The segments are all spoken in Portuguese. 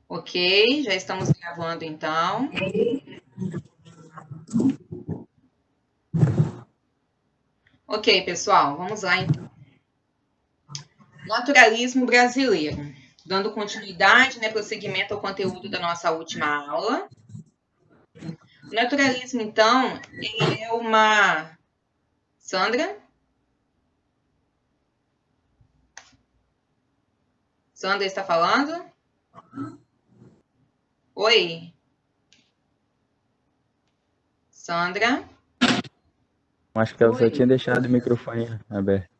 Ok, já estamos gravando então. Ok, pessoal, vamos lá então. Naturalismo brasileiro. Dando continuidade, prosseguimento ao conteúdo da nossa última aula. O naturalismo, então, ele é uma... Sandra? Sandra está falando? Oi? Sandra? Acho que ela só tinha deixado o microfone aberto.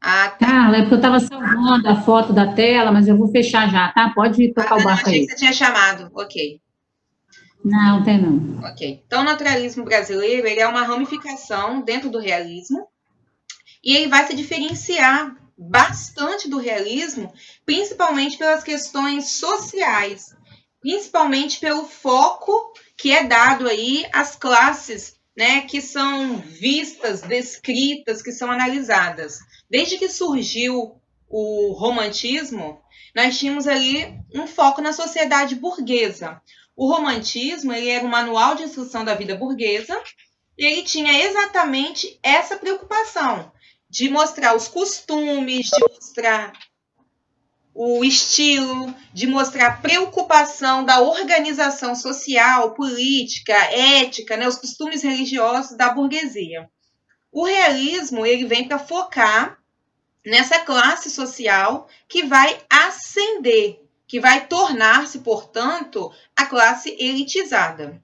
Ah, tá. Carla, é porque eu estava salvando a foto da tela, mas eu vou fechar já, tá? Pode Ah, tocar o não, barco achei que aí. você tinha chamado. Ok. Não, tem não. Ok. Então, o naturalismo brasileiro, ele é uma ramificação dentro do realismo e ele vai se diferenciar bastante do realismo, principalmente pelas questões sociais, principalmente pelo foco que é dado aí às classes, que são vistas, descritas, que são analisadas. Desde que surgiu o romantismo, nós tínhamos ali um foco na sociedade burguesa. O romantismo, ele era um manual de instrução da vida burguesa, e ele tinha exatamente essa preocupação de mostrar os costumes, de mostrar o estilo, de mostrar a preocupação da organização social, política, ética, os costumes religiosos da burguesia. O realismo, ele vem para focar nessa classe social que vai ascender, que vai tornar-se, portanto, a classe elitizada.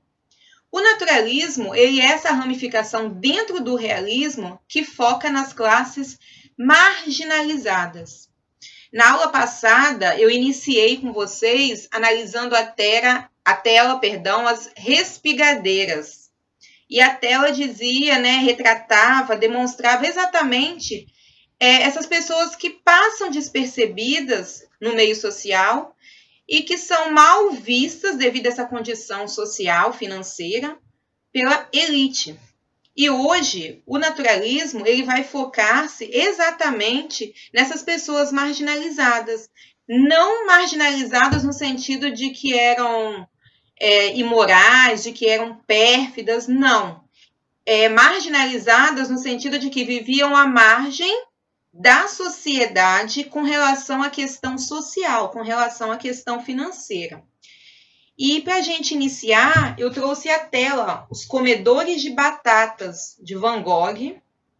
O naturalismo, ele é essa ramificação dentro do realismo que foca nas classes marginalizadas. Na aula passada, eu iniciei com vocês analisando a tela, as respigadeiras. E a tela dizia, retratava, demonstrava exatamente essas pessoas que passam despercebidas no meio social e que são mal vistas devido a essa condição social, financeira, pela elite. E hoje, o naturalismo ele vai focar-se exatamente nessas pessoas marginalizadas. Não marginalizadas no sentido de que eram imorais, de que eram pérfidas, não. Marginalizadas no sentido de que viviam à margem da sociedade com relação à questão social, com relação à questão financeira. E para a gente iniciar, eu trouxe à tela Os Comedores de Batatas, de Van Gogh.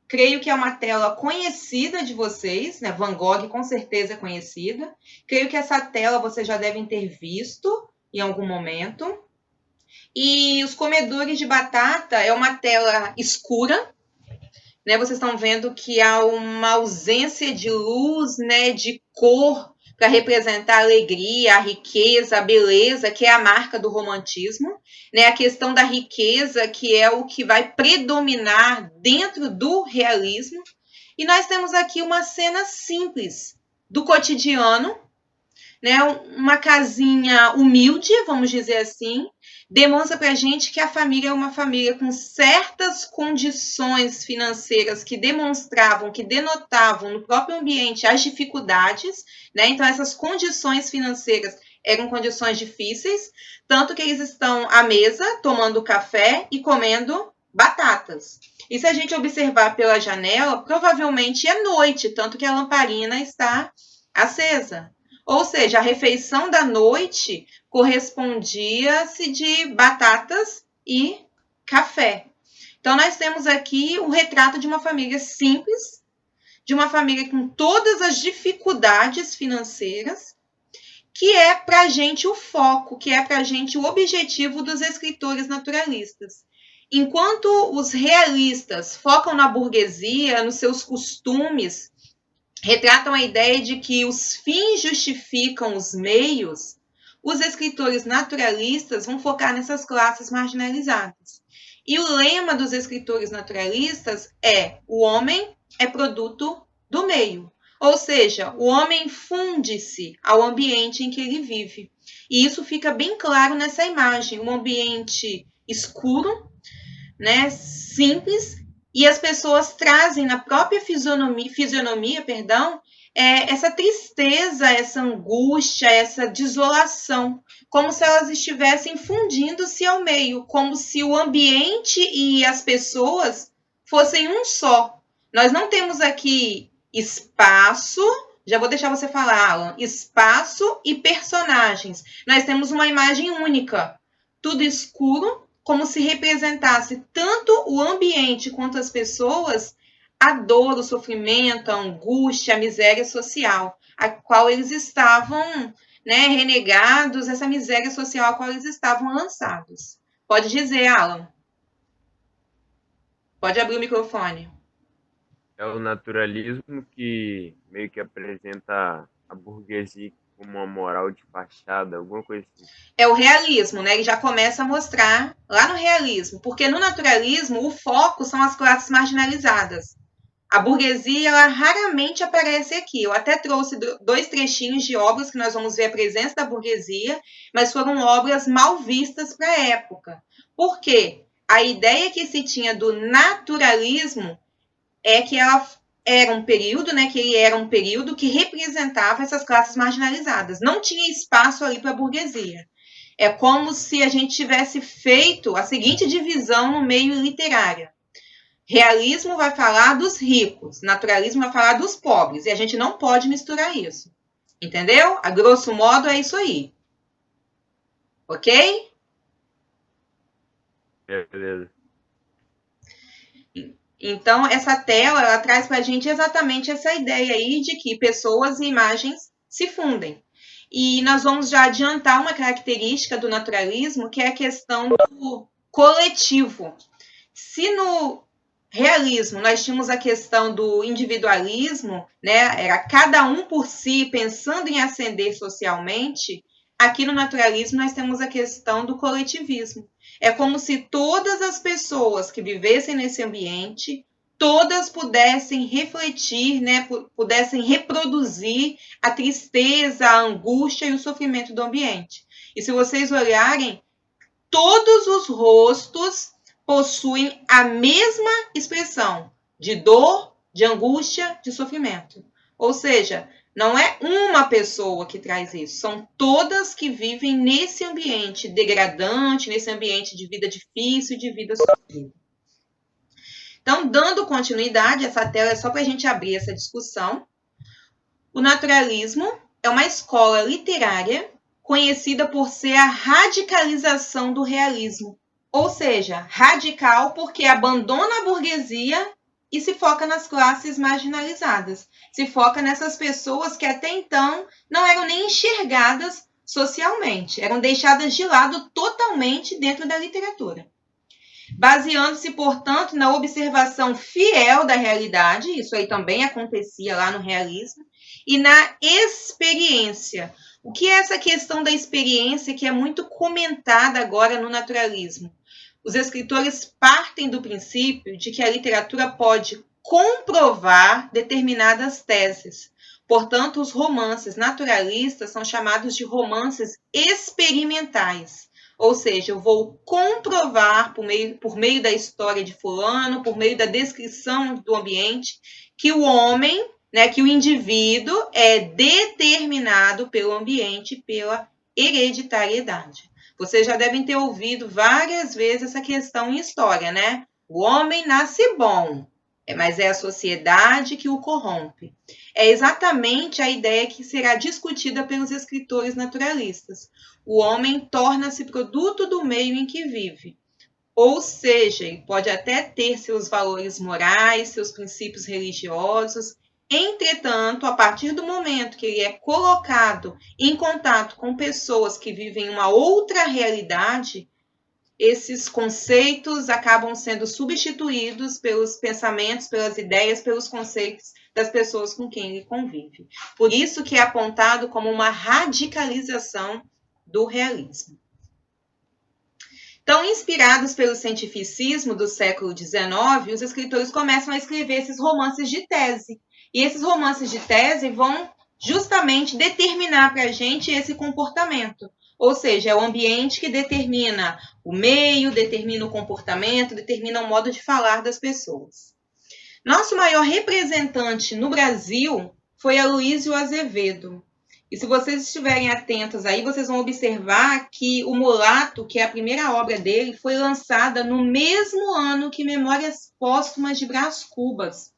Creio que é uma tela conhecida de vocês, Van Gogh com certeza é conhecida. Creio que essa tela vocês já devem ter visto em algum momento. E Os Comedores de Batata é uma tela escura, Vocês estão vendo que há uma ausência de luz, de cor, para representar a alegria, a riqueza, a beleza, que é a marca do romantismo, A questão da riqueza, que é o que vai predominar dentro do realismo. E nós temos aqui uma cena simples do cotidiano, uma casinha humilde, vamos dizer assim, demonstra para a gente que a família é uma família com certas condições financeiras que demonstravam, que denotavam no próprio ambiente as dificuldades, Então, essas condições financeiras eram condições difíceis, tanto que eles estão à mesa tomando café e comendo batatas. E se a gente observar pela janela, provavelmente é noite, tanto que a lamparina está acesa. Ou seja, a refeição da noite correspondia-se de batatas e café. Então, nós temos aqui um retrato de uma família simples, de uma família com todas as dificuldades financeiras, que é para a gente o foco, que é para a gente o objetivo dos escritores naturalistas. Enquanto os realistas focam na burguesia, nos seus costumes, retratam a ideia de que os fins justificam os meios, os escritores naturalistas vão focar nessas classes marginalizadas. E o lema dos escritores naturalistas é: o homem é produto do meio. Ou seja, o homem funde-se ao ambiente em que ele vive. E isso fica bem claro nessa imagem, um ambiente escuro, simples, e as pessoas trazem na própria fisionomia, essa tristeza, essa angústia, essa desolação, como se elas estivessem fundindo-se ao meio, como se o ambiente e as pessoas fossem um só. Nós não temos aqui espaço, já vou deixar você falar, Alan, espaço e personagens. Nós temos uma imagem única, tudo escuro, como se representasse tanto o ambiente quanto as pessoas, a dor, o sofrimento, a angústia, a miséria social, a qual eles estavam, né, renegados, essa miséria social a qual eles estavam lançados. Pode dizer, Alan. Pode abrir o microfone. É o naturalismo que meio que apresenta a burguesia como uma moral de fachada, alguma coisa assim. É o realismo, né? Ele já começa a mostrar lá no realismo, porque no naturalismo o foco são as classes marginalizadas. A burguesia, ela raramente aparece aqui. Eu até trouxe 2 trechinhos de obras que nós vamos ver a presença da burguesia, mas foram obras mal vistas para a época. Por quê? A ideia que se tinha do naturalismo é que ela era um período, né, que ele era um período que representava essas classes marginalizadas. Não tinha espaço ali para a burguesia. É como se a gente tivesse feito a seguinte divisão no meio literário. Realismo vai falar dos ricos, naturalismo vai falar dos pobres, e a gente não pode misturar isso. Entendeu? A grosso modo é isso aí. Ok? Beleza. Então, essa tela, ela traz para a gente exatamente essa ideia aí de que pessoas e imagens se fundem. E nós vamos já adiantar uma característica do naturalismo, que é a questão do coletivo. Se no realismo nós tínhamos a questão do individualismo, né? Era cada um por si, pensando em ascender socialmente, aqui no naturalismo nós temos a questão do coletivismo. É como se todas as pessoas que vivessem nesse ambiente, todas pudessem refletir, né, pudessem reproduzir a tristeza, a angústia e o sofrimento do ambiente. E se vocês olharem, todos os rostos possuem a mesma expressão de dor, de angústia, de sofrimento. Ou seja, não é uma pessoa que traz isso, são todas que vivem nesse ambiente degradante, nesse ambiente de vida difícil, de vida sofrida. Então, dando continuidade, essa tela é só para a gente abrir essa discussão. O naturalismo é uma escola literária conhecida por ser a radicalização do realismo. Ou seja, radical porque abandona a burguesia e se foca nas classes marginalizadas. Se foca nessas pessoas que até então não eram nem enxergadas socialmente, eram deixadas de lado totalmente dentro da literatura. Baseando-se, portanto, na observação fiel da realidade, isso aí também acontecia lá no realismo, e na experiência. O que é essa questão da experiência que é muito comentada agora no naturalismo? Os escritores partem do princípio de que a literatura pode comprovar determinadas teses. Portanto, os romances naturalistas são chamados de romances experimentais. Ou seja, eu vou comprovar por meio da história de fulano, por meio da descrição do ambiente, que o homem, né, que o indivíduo é determinado pelo ambiente, pela hereditariedade. Vocês já devem ter ouvido várias vezes essa questão em história, né? O homem nasce bom, mas é a sociedade que o corrompe. É exatamente a ideia que será discutida pelos escritores naturalistas. O homem torna-se produto do meio em que vive. Ou seja, ele pode até ter seus valores morais, seus princípios religiosos. Entretanto, a partir do momento que ele é colocado em contato com pessoas que vivem uma outra realidade, esses conceitos acabam sendo substituídos pelos pensamentos, pelas ideias, pelos conceitos das pessoas com quem ele convive. Por isso que é apontado como uma radicalização do realismo. Então, inspirados pelo cientificismo do século XIX, os escritores começam a escrever esses romances de tese. E esses romances de tese vão justamente determinar para a gente esse comportamento. Ou seja, é o ambiente que determina o meio, determina o comportamento, determina o modo de falar das pessoas. Nosso maior representante no Brasil foi Aloysio Azevedo. E se vocês estiverem atentos aí, vocês vão observar que O Mulato, que é a primeira obra dele, foi lançada no mesmo ano que Memórias Póstumas de Brás Cubas.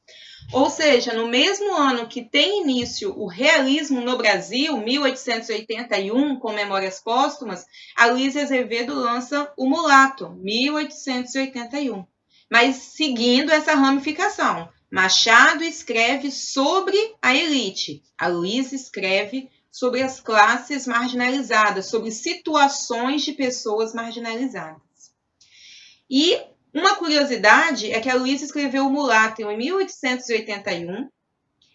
Ou seja, no mesmo ano que tem início o realismo no Brasil, 1881, com Memórias Póstumas, Aloysio Azevedo lança O Mulato, 1881. Mas seguindo essa ramificação. Machado escreve sobre a elite, Aloysio escreve sobre as classes marginalizadas, sobre situações de pessoas marginalizadas. E uma curiosidade é que Aloysio escreveu O Mulato em 1881,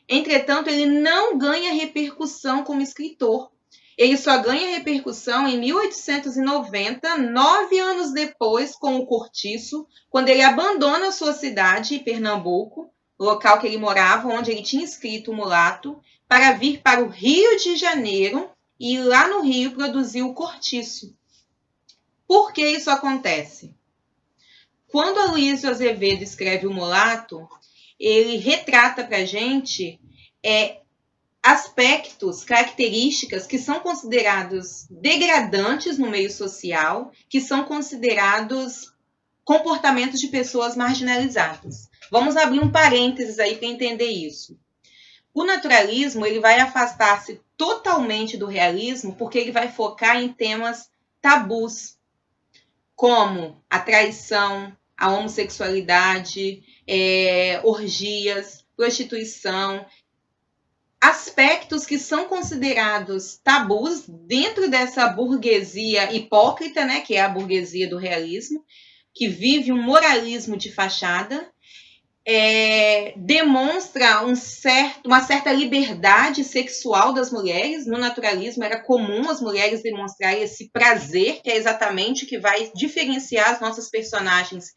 entretanto, ele não ganha repercussão como escritor. Ele só ganha repercussão em 1890, 9 anos depois, com o Cortiço, quando ele abandona a sua cidade, Pernambuco, local que ele morava, onde ele tinha escrito O Mulato, para vir para o Rio de Janeiro e lá no Rio produzir o Cortiço. Por que isso acontece? Quando Aloysio Azevedo escreve O Mulato, ele retrata para a gente aspectos, características que são considerados degradantes no meio social, que são considerados comportamentos de pessoas marginalizadas. Vamos abrir um parênteses aí para entender isso. O naturalismo ele vai afastar-se totalmente do realismo porque ele vai focar em temas tabus, como a traição, a homossexualidade, orgias, prostituição, aspectos que são considerados tabus dentro dessa burguesia hipócrita, né, que é a burguesia do realismo, que vive um moralismo de fachada, demonstra uma certa liberdade sexual das mulheres. No naturalismo era comum as mulheres demonstrarem esse prazer, que é exatamente o que vai diferenciar as nossas personagens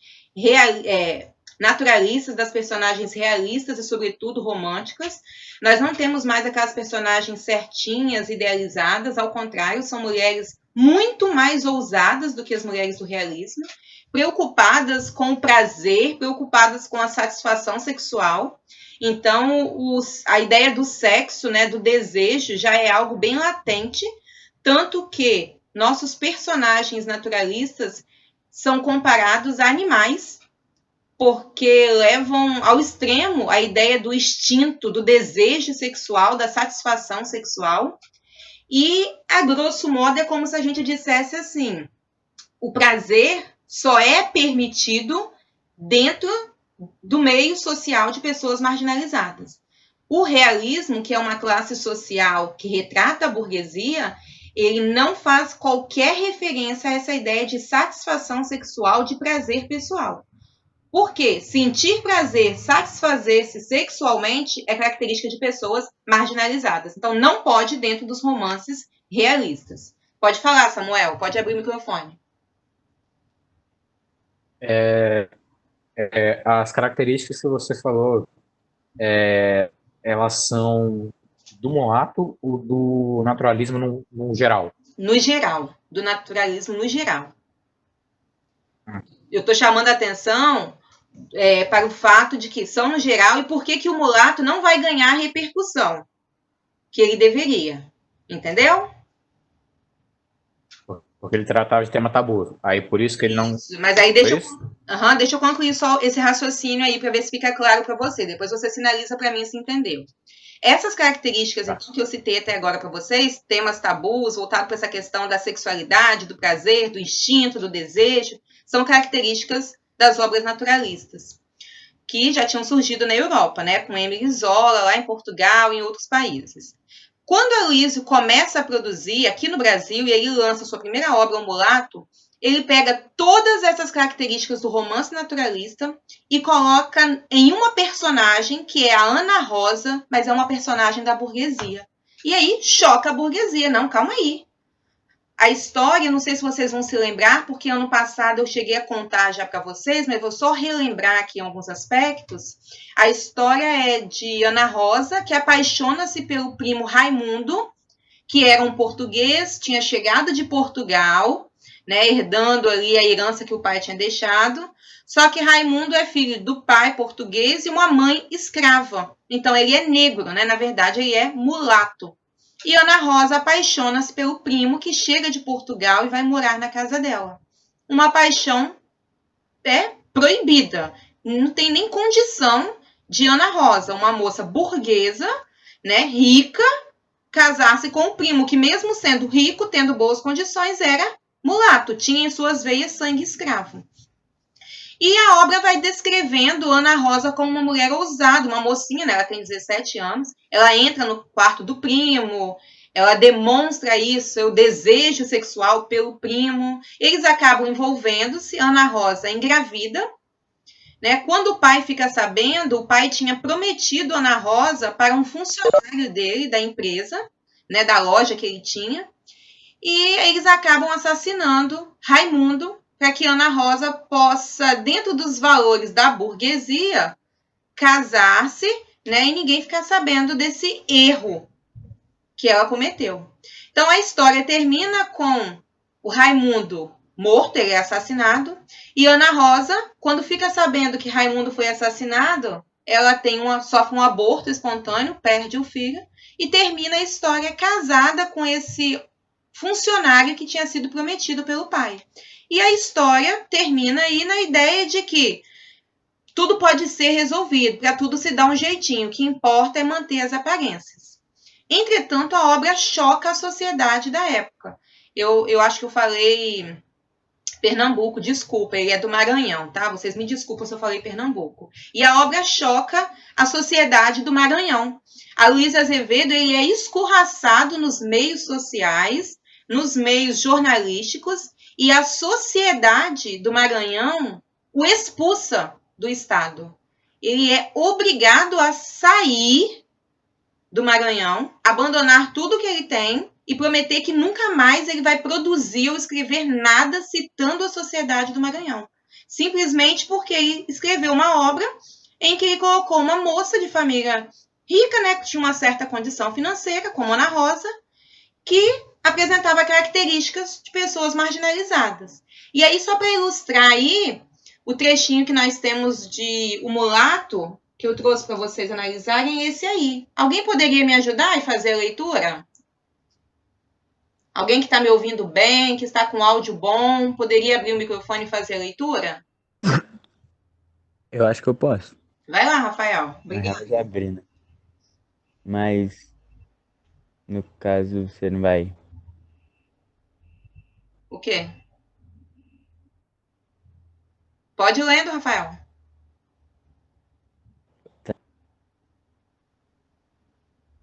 naturalistas das personagens realistas e, sobretudo, românticas. Nós não temos mais aquelas personagens certinhas, idealizadas, ao contrário, são mulheres muito mais ousadas do que as mulheres do realismo, preocupadas com o prazer, preocupadas com a satisfação sexual. Então, a ideia do sexo, né, do desejo, já é algo bem latente, tanto que nossos personagens naturalistas são comparados a animais, porque levam ao extremo a ideia do instinto, do desejo sexual, da satisfação sexual. E, a grosso modo, é como se a gente dissesse assim, o prazer só é permitido dentro do meio social de pessoas marginalizadas. O realismo, que é uma classe social que retrata a burguesia, ele não faz qualquer referência a essa ideia de satisfação sexual, de prazer pessoal. Porque sentir prazer, satisfazer-se sexualmente é característica de pessoas marginalizadas. Então, não pode dentro dos romances realistas. Pode falar, Samuel, pode abrir o microfone. As características que você falou, elas são do mulato ou do naturalismo no geral? No geral, do naturalismo no geral. Eu estou chamando a atenção para o fato de que são no geral e por que o mulato não vai ganhar a repercussão que ele deveria. Entendeu? Porque ele tratava de tema tabu. Aí por isso que ele não... Mas aí deixa eu concluir só esse raciocínio aí para ver se fica claro para você. Depois você sinaliza para mim se entendeu. Essas características então, que eu citei até agora para vocês, temas tabus, voltado para essa questão da sexualidade, do prazer, do instinto, do desejo, são características das obras naturalistas, que já tinham surgido na Europa, né, com Émile Zola, lá em Portugal e em outros países. Quando Aloysio começa a produzir aqui no Brasil, e ele lança sua primeira obra, O Mulato, ele pega todas essas características do romance naturalista e coloca em uma personagem, que é a Ana Rosa, mas é uma personagem da burguesia. E aí choca a burguesia. Não, calma aí. A história, não sei se vocês vão se lembrar, porque ano passado eu cheguei a contar já para vocês, mas vou só relembrar aqui alguns aspectos. A história é de Ana Rosa, que apaixona-se pelo primo Raimundo, que era um português, tinha chegado de Portugal, né, herdando ali a herança que o pai tinha deixado. Só que Raimundo é filho do pai português e uma mãe escrava. Então ele é negro, né? Na verdade, ele é mulato. E Ana Rosa apaixona-se pelo primo que chega de Portugal e vai morar na casa dela. Uma paixão proibida. Não tem nem condição de Ana Rosa, uma moça burguesa, né, rica, casar-se com o primo, que mesmo sendo rico, tendo boas condições, era mulato, tinha em suas veias sangue escravo. E a obra vai descrevendo Ana Rosa como uma mulher ousada, uma mocinha, né? Ela tem 17 anos, ela entra no quarto do primo, ela demonstra isso, o desejo sexual pelo primo. Eles acabam envolvendo-se, Ana Rosa engravida, né? Quando o pai fica sabendo, o pai tinha prometido Ana Rosa para um funcionário dele, da empresa, né? Da loja que ele tinha, e eles acabam assassinando Raimundo, para que Ana Rosa possa, dentro dos valores da burguesia, casar-se, né, e ninguém ficar sabendo desse erro que ela cometeu. Então, a história termina com o Raimundo morto, ele é assassinado, e Ana Rosa, quando fica sabendo que Raimundo foi assassinado, ela sofre um aborto espontâneo, perde o filho, e termina a história casada com esse funcionário que tinha sido prometido pelo pai. E a história termina aí na ideia de que tudo pode ser resolvido, para tudo se dar um jeitinho, o que importa é manter as aparências. Entretanto, a obra choca a sociedade da época. Eu acho que eu falei Pernambuco, desculpa, ele é do Maranhão, tá? Vocês me desculpam se eu falei Pernambuco. E a obra choca a sociedade do Maranhão. A Luísa Azevedo, ele é escorraçado nos meios sociais, nos meios jornalísticos, e a sociedade do Maranhão o expulsa do estado. Ele é obrigado a sair do Maranhão, abandonar tudo que ele tem e prometer que nunca mais ele vai produzir ou escrever nada citando a sociedade do Maranhão. Simplesmente porque ele escreveu uma obra em que ele colocou uma moça de família rica, né, que tinha uma certa condição financeira, como Ana Rosa, que apresentava características de pessoas marginalizadas. E aí, só para ilustrar aí, o trechinho que nós temos de O Mulato, que eu trouxe para vocês analisarem, é esse aí. Alguém poderia me ajudar e fazer a leitura? Alguém que está me ouvindo bem, que está com áudio bom, poderia abrir o microfone e fazer a leitura? Eu acho que eu posso. Vai lá, Rafael. Obrigada. Já abri, né? Mas, no caso, você não vai... O quê? Pode ir lendo, Rafael.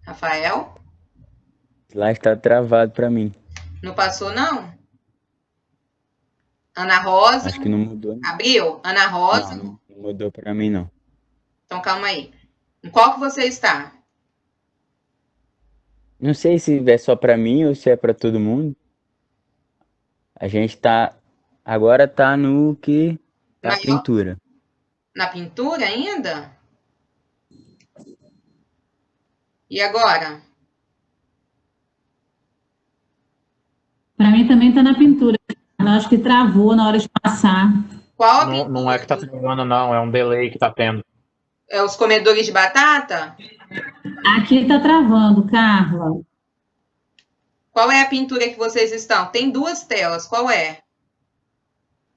Rafael? Lá está travado para mim. Não passou, não? Ana Rosa. Acho que não mudou. Abriu? Ana Rosa. Não mudou para mim, não. Então, calma aí. Em qual que você está? Não sei se é só para mim ou se é para todo mundo. A gente agora tá no que? Na pintura. Na pintura ainda? E agora? Para mim também está na pintura. Eu acho que travou na hora de passar. Qual a Não, pintura? não é que tá travando, não. É um delay que tá tendo. É os comedores de batata? Aqui está travando, Carla. Qual é a pintura que vocês estão? Tem duas telas. Qual é?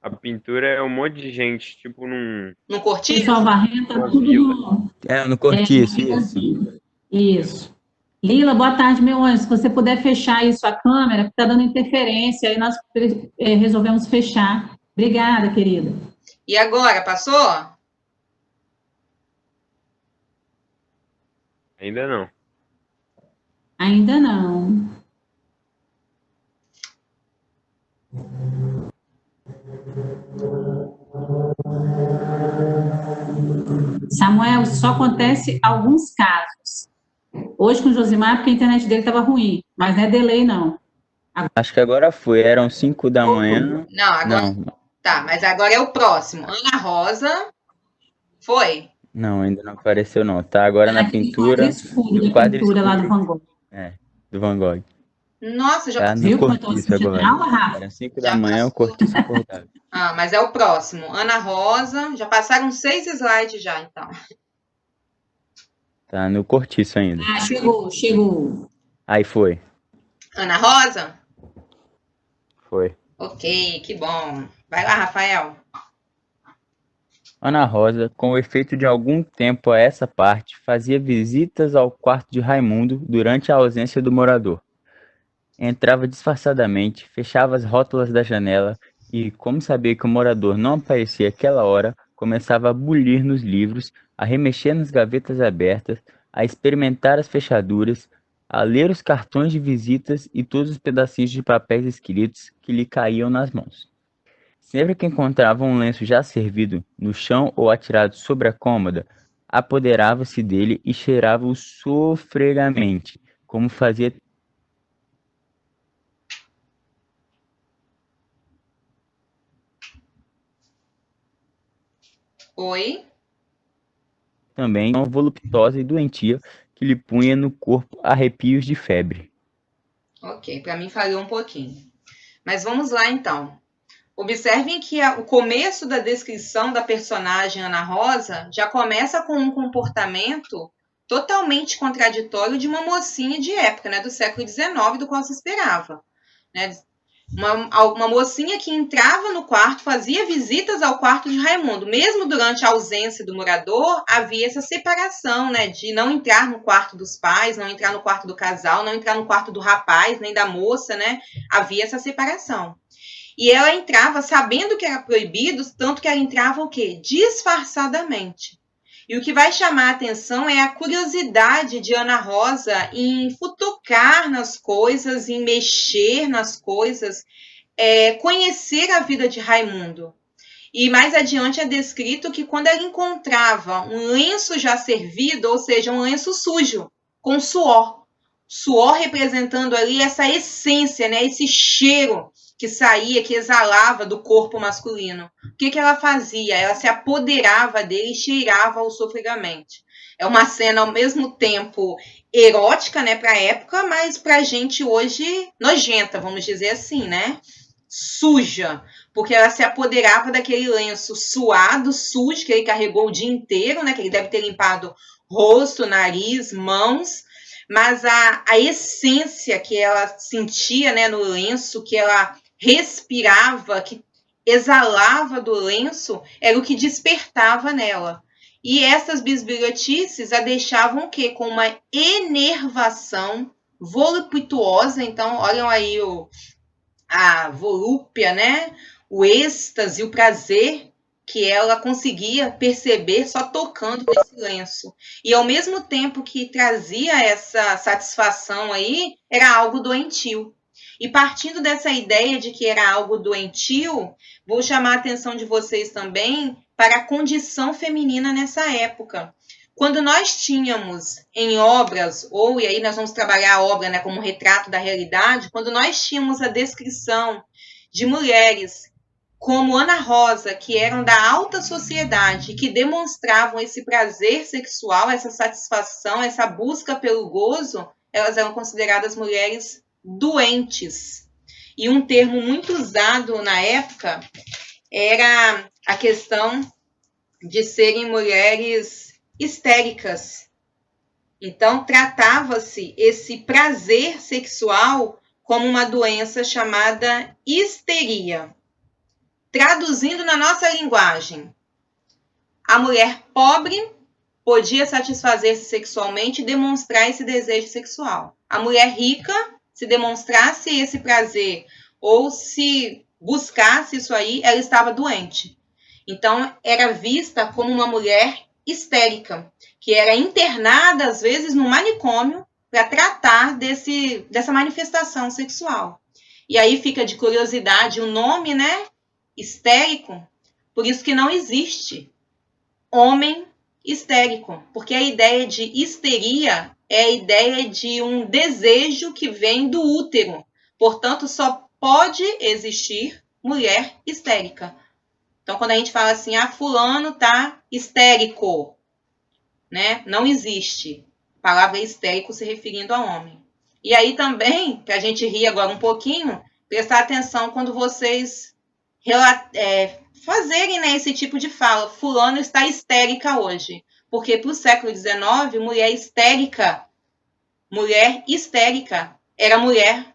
A pintura é um monte de gente, tipo num... No cortiço? Pessoal varrendo, tá tudo no... No cortiço, isso. Isso. Lila, boa tarde, meu anjo. Se você puder fechar aí sua câmera, porque está dando interferência, aí nós resolvemos fechar. Obrigada, querida. E agora, passou? Ainda não. Ainda não. Samuel, só acontece alguns casos. Hoje com o Josimar, porque a internet dele estava ruim, mas não é delay, não. Acho que agora foi. Eram 5 da manhã. Não, agora. Não, Tá, mas agora é o próximo. Ana Rosa. Foi? não, ainda não apareceu, não. Tá agora na Aquele pintura. quadro escuro o da quadro pintura lá do escuro. Van Gogh. Do Van Gogh. Nossa, já Tá no Viu como eu tô cortiço sentindo agora. alma, Rafa? Era 5 Já da manhã, o passou. cortiço acordado. Ah, mas é o próximo. Ana Rosa. Já passaram 6 slides já, então. Tá no cortiço ainda. Ah, chegou. Aí foi. Ana Rosa? Foi. Ok, que bom. Vai lá, Rafael. Ana Rosa, com o efeito de algum tempo a essa parte, fazia visitas ao quarto de Raimundo durante a ausência do morador. Entrava disfarçadamente, fechava as rótulas da janela e, como sabia que o morador não aparecia àquela hora, começava a bulir nos livros, a remexer nas gavetas abertas, a experimentar as fechaduras, a ler os cartões de visitas e todos os pedacinhos de papéis escritos que lhe caíam nas mãos. Sempre que encontrava um lenço já servido no chão ou atirado sobre a cômoda, apoderava-se dele e cheirava-o sofregamente, como fazia Oi. também uma voluptuosa e doentia que lhe punha no corpo arrepios de febre. Ok, para mim falhou um pouquinho. Mas vamos lá, então. Observem que o começo da descrição da personagem Ana Rosa já começa com um comportamento totalmente contraditório de uma mocinha de época, né, do século XIX, do qual se esperava. Né? Uma mocinha que entrava no quarto, fazia visitas ao quarto de Raimundo. Mesmo durante a ausência do morador, havia essa separação, né, de não entrar no quarto dos pais, não entrar no quarto do casal, não entrar no quarto do rapaz, nem da moça, né? Havia essa separação. E ela entrava sabendo que era proibido, tanto que ela entrava o quê? Disfarçadamente. E o que vai chamar a atenção é a curiosidade de Ana Rosa em futucar nas coisas, em mexer nas coisas, conhecer a vida de Raimundo. E mais adiante é descrito que quando ela encontrava um lenço já servido, ou seja, um lenço sujo, com suor representando ali essa essência, né, esse cheiro que saía, que exalava do corpo masculino. O que ela fazia? Ela se apoderava dele e cheirava-o sofregamente. É uma cena ao mesmo tempo erótica, né, para a época, mas para a gente hoje nojenta, vamos dizer assim, né? Suja, porque ela se apoderava daquele lenço suado, sujo, que ele carregou o dia inteiro, né? Que ele deve ter limpado rosto, nariz, mãos, mas a essência que ela sentia, né, no lenço, que ela respirava, que exalava do lenço, era o que despertava nela. E essas bisbilhotices a deixavam o quê? Com uma enervação voluptuosa. Então, olham aí a volúpia, né? O êxtase, o prazer que ela conseguia perceber só tocando esse lenço. E ao mesmo tempo que trazia essa satisfação aí, era algo doentio. E partindo dessa ideia de que era algo doentio, vou chamar a atenção de vocês também para a condição feminina nessa época. Quando nós tínhamos em obras, e aí nós vamos trabalhar a obra, né, como retrato da realidade, quando nós tínhamos a descrição de mulheres como Ana Rosa, que eram da alta sociedade, que demonstravam esse prazer sexual, essa satisfação, essa busca pelo gozo, elas eram consideradas mulheres doentes. E um termo muito usado na época era a questão de serem mulheres histéricas. Então, tratava-se esse prazer sexual como uma doença chamada histeria. Traduzindo na nossa linguagem, a mulher pobre podia satisfazer-se sexualmente e demonstrar esse desejo sexual. A mulher rica, se demonstrasse esse prazer ou se buscasse isso aí, ela estava doente. Então, era vista como uma mulher histérica, que era internada, às vezes, no manicômio para tratar dessa manifestação sexual. E aí fica de curiosidade o nome, né? Histérico. Por isso que não existe homem histérico, porque a ideia de histeria é a ideia de um desejo que vem do útero. Portanto, só pode existir mulher histérica. Então, quando a gente fala assim, fulano tá histérico, né? Não existe palavra histérico se referindo a homem. E aí também, para a gente rir agora um pouquinho, prestar atenção quando vocês fazerem, né, esse tipo de fala. Fulano está histérica hoje. Porque para o século XIX, mulher histérica era mulher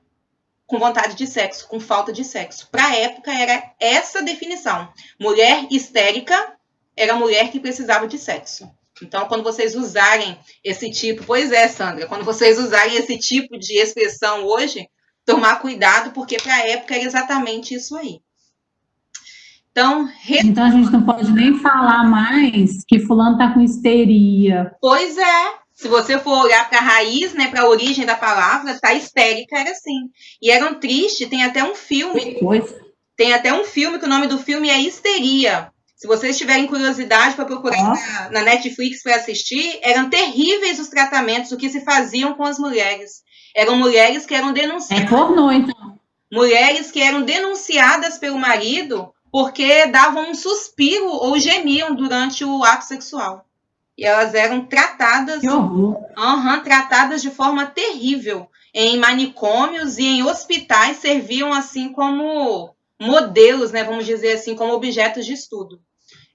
com vontade de sexo, com falta de sexo. Para a época era essa definição. Mulher histérica era mulher que precisava de sexo. Então, quando vocês usarem esse tipo... Pois é, Sandra, quando vocês usarem esse tipo de expressão hoje, tomar cuidado, porque para a época era exatamente isso aí. Então a gente não pode nem falar mais que fulano está com histeria. Pois é. Se você for olhar para a raiz, né, para a origem da palavra, tá histérica, era assim. E era um triste, tem até um filme. Tem até um filme que o nome do filme é Histeria. Se vocês tiverem curiosidade para procurar na Netflix para assistir, eram terríveis os tratamentos, o que se faziam com as mulheres. Eram mulheres que eram denunciadas. É pornô, então. Mulheres que eram denunciadas pelo marido porque davam um suspiro ou gemiam durante o ato sexual. E elas eram tratadas, tratadas de forma terrível. Em manicômios e em hospitais serviam assim como modelos, né, vamos dizer assim, como objetos de estudo.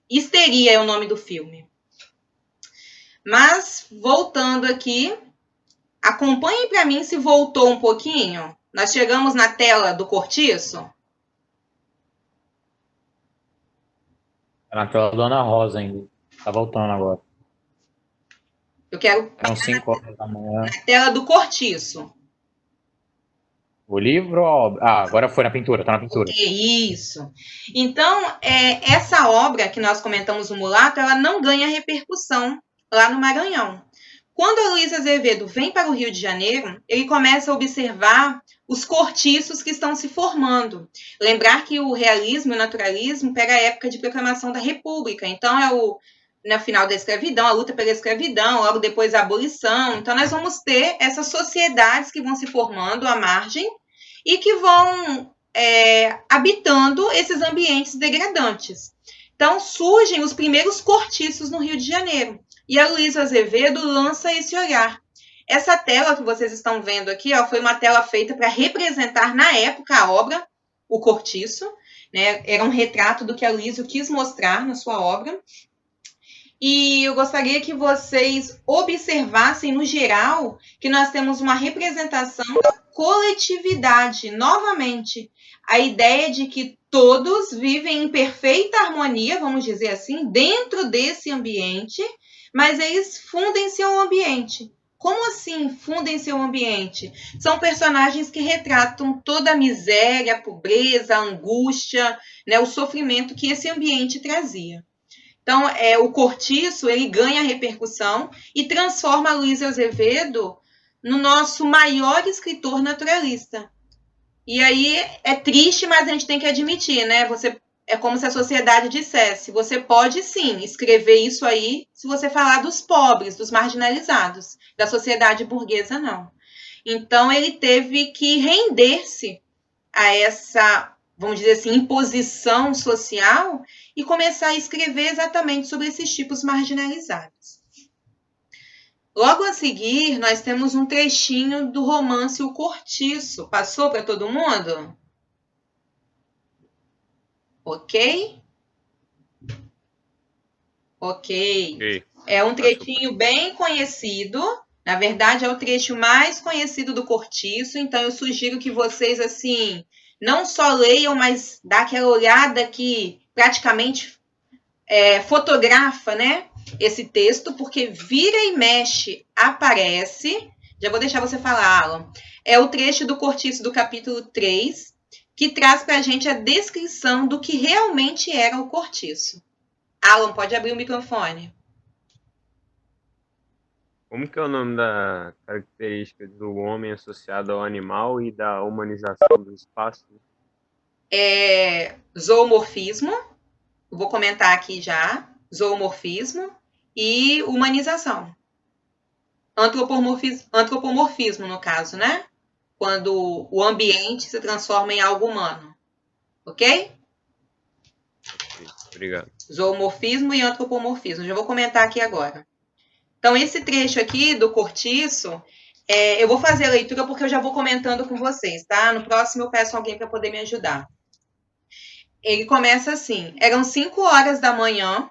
Histeria é o nome do filme. Mas, voltando aqui, acompanhem para mim se voltou um pouquinho. Nós chegamos na tela do cortiço. Tá na tela da Ana Rosa ainda. Tá voltando agora. Eu quero São 5 horas da manhã. Na tela do cortiço. O livro ou a obra? Ah, agora foi na pintura, tá na pintura. Isso. Então, essa obra que nós comentamos, O Mulato, ela não ganha repercussão lá no Maranhão. Quando a Luiz Azevedo vem para o Rio de Janeiro, ele começa a observar os cortiços que estão se formando. Lembrar que o realismo e o naturalismo pega a época de proclamação da República. Então, no final da escravidão, a luta pela escravidão, logo depois a abolição. Então, nós vamos ter essas sociedades que vão se formando à margem e que vão habitando esses ambientes degradantes. Então, surgem os primeiros cortiços no Rio de Janeiro. E a Luiz Azevedo lança esse olhar. Essa tela que vocês estão vendo aqui, foi uma tela feita para representar, na época, a obra, o cortiço. Né? Era um retrato do que a Luiz quis mostrar na sua obra. E eu gostaria que vocês observassem, no geral, que nós temos uma representação da coletividade. Novamente, a ideia de que todos vivem em perfeita harmonia, vamos dizer assim, dentro desse ambiente, mas eles fundem seu ambiente. Como assim fundem seu ambiente? São personagens que retratam toda a miséria, a pobreza, a angústia, né, o sofrimento que esse ambiente trazia. Então, o cortiço, ele ganha repercussão e transforma a Luiz Azevedo no nosso maior escritor naturalista. E aí é triste, mas a gente tem que admitir, né? É como se a sociedade dissesse, você pode sim escrever isso aí se você falar dos pobres, dos marginalizados, da sociedade burguesa não. Então ele teve que render-se a essa, vamos dizer assim, imposição social e começar a escrever exatamente sobre esses tipos marginalizados. Logo a seguir, nós temos um trechinho do romance O Cortiço. Passou para todo mundo? Ok? Ok. É um trechinho bem conhecido. Na verdade, é o trecho mais conhecido do Cortiço. Então, eu sugiro que vocês, assim, não só leiam, mas dá aquela olhada que praticamente fotografa, né, esse texto, porque vira e mexe aparece. Já vou deixar você falar, Alan. É o trecho do Cortiço do capítulo 3, que traz para a gente a descrição do que realmente era o cortiço. Alan, pode abrir o microfone. Como que é o nome da característica do homem associado ao animal e da humanização do espaço? Zoomorfismo. Vou comentar aqui já. Zoomorfismo e humanização. Antropomorfismo, no caso, né? Quando o ambiente se transforma em algo humano. Ok? Obrigado. Zoomorfismo e antropomorfismo. Já vou comentar aqui agora. Então, esse trecho aqui do cortiço Eu vou fazer a leitura porque eu já vou comentando com vocês, tá? No próximo eu peço alguém para poder me ajudar. Ele começa assim: eram 5 horas da manhã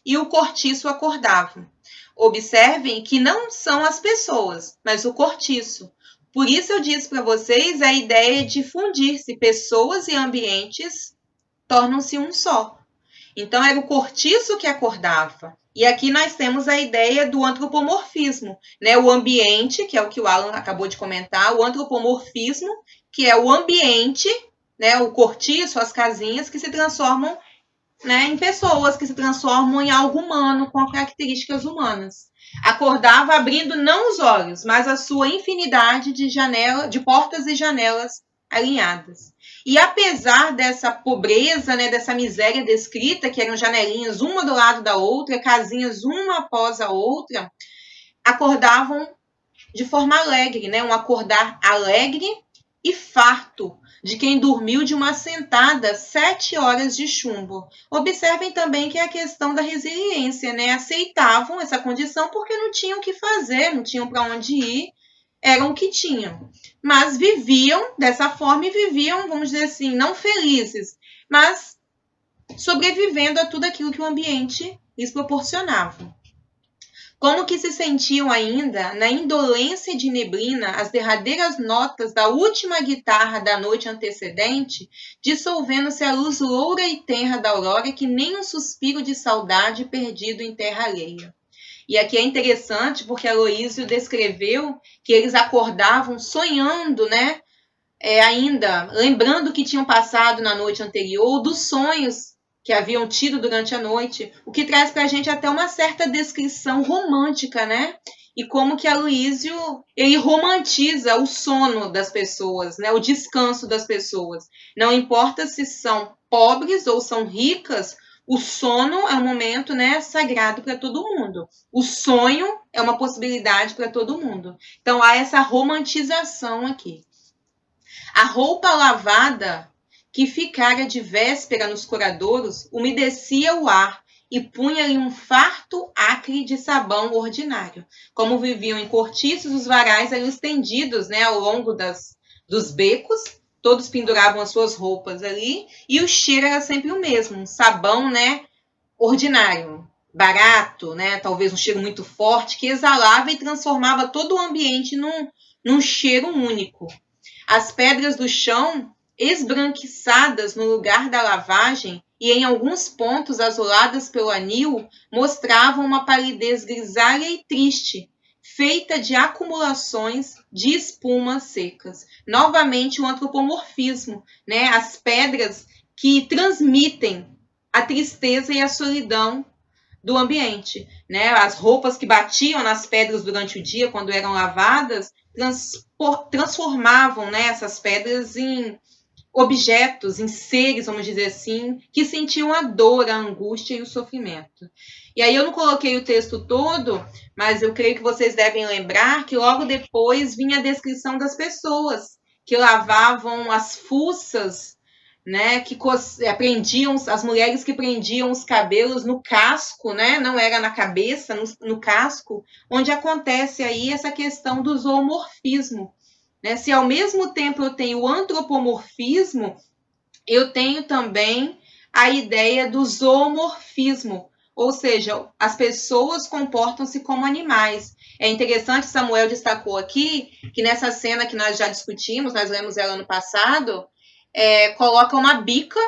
e o cortiço acordava. Observem que não são as pessoas, mas o cortiço. Por isso eu disse para vocês a ideia de fundir-se pessoas e ambientes tornam-se um só. Então era o cortiço que acordava. E aqui nós temos a ideia do antropomorfismo, né? O ambiente, que é o que o Alan acabou de comentar, o antropomorfismo, que é o ambiente, né? O cortiço, as casinhas que se transformam, né, em pessoas, que se transformam em algo humano com características humanas. Acordava abrindo não os olhos, mas a sua infinidade de portas e janelas alinhadas. E apesar dessa pobreza, né, dessa miséria descrita, que eram janelinhas uma do lado da outra, casinhas uma após a outra, acordavam de forma alegre, né, um acordar alegre e farto, de quem dormiu de uma sentada 7 horas de chumbo. Observem também que é a questão da resiliência, né? Aceitavam essa condição porque não tinham o que fazer, não tinham para onde ir, eram o que tinham. Mas viviam dessa forma e viviam, vamos dizer assim, não felizes, mas sobrevivendo a tudo aquilo que o ambiente lhes proporcionava. Como que se sentiam ainda na indolência de neblina as derradeiras notas da última guitarra da noite antecedente, dissolvendo-se a luz loura e tenra da aurora que nem um suspiro de saudade perdido em terra alheia. E aqui é interessante porque Aloísio descreveu que eles acordavam sonhando, né? Ainda lembrando o que tinham passado na noite anterior, dos sonhos que haviam tido durante a noite, o que traz para a gente até uma certa descrição romântica, né? E como que Aloísio, ele romantiza o sono das pessoas, né? O descanso das pessoas. Não importa se são pobres ou são ricas, o sono é um momento, né, sagrado para todo mundo. O sonho é uma possibilidade para todo mundo. Então há essa romantização aqui. A roupa lavada que ficara de véspera nos coradouros umedecia o ar e punha-lhe um farto acre de sabão ordinário. Como viviam em cortiços, os varais eram estendidos, né, ao longo dos becos, todos penduravam as suas roupas ali, e o cheiro era sempre o mesmo, um sabão, né, ordinário, barato, né, talvez um cheiro muito forte, que exalava e transformava todo o ambiente num cheiro único. As pedras do chão, esbranquiçadas no lugar da lavagem e em alguns pontos azuladas pelo anil, mostravam uma palidez grisalha e triste, feita de acumulações de espumas secas. Novamente o antropomorfismo, né? As pedras que transmitem a tristeza e a solidão do ambiente, né? As roupas que batiam nas pedras durante o dia, quando eram lavadas, transformavam, né, essas pedras em objetos, em seres, vamos dizer assim, que sentiam a dor, a angústia e o sofrimento. E aí eu não coloquei o texto todo, mas eu creio que vocês devem lembrar que logo depois vinha a descrição das pessoas que lavavam as fuças, né, que prendiam, as mulheres que prendiam os cabelos no casco, né, não era na cabeça, no casco, onde acontece aí essa questão do zoomorfismo, né? Se ao mesmo tempo eu tenho o antropomorfismo, eu tenho também a ideia do zoomorfismo, ou seja, as pessoas comportam-se como animais. É interessante, Samuel destacou aqui, que nessa cena que nós já discutimos, nós lemos ela ano passado, coloca uma bica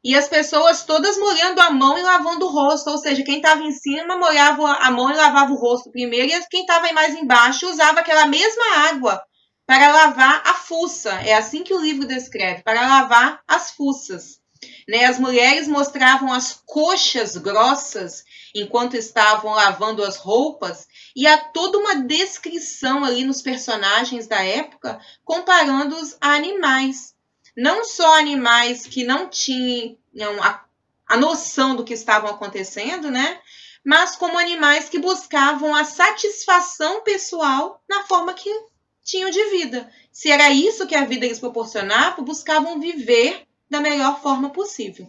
e as pessoas todas molhando a mão e lavando o rosto, ou seja, quem estava em cima molhava a mão e lavava o rosto primeiro, e quem estava mais embaixo usava aquela mesma água para lavar a fuça. É assim que o livro descreve, para lavar as fuças. Né? As mulheres mostravam as coxas grossas enquanto estavam lavando as roupas, e há toda uma descrição ali nos personagens da época, comparando-os a animais. Não só animais que não tinham a noção do que estavam acontecendo, né? Mas como animais que buscavam a satisfação pessoal na forma que tinham de vida. Se era isso que a vida lhes proporcionava, buscavam viver da melhor forma possível.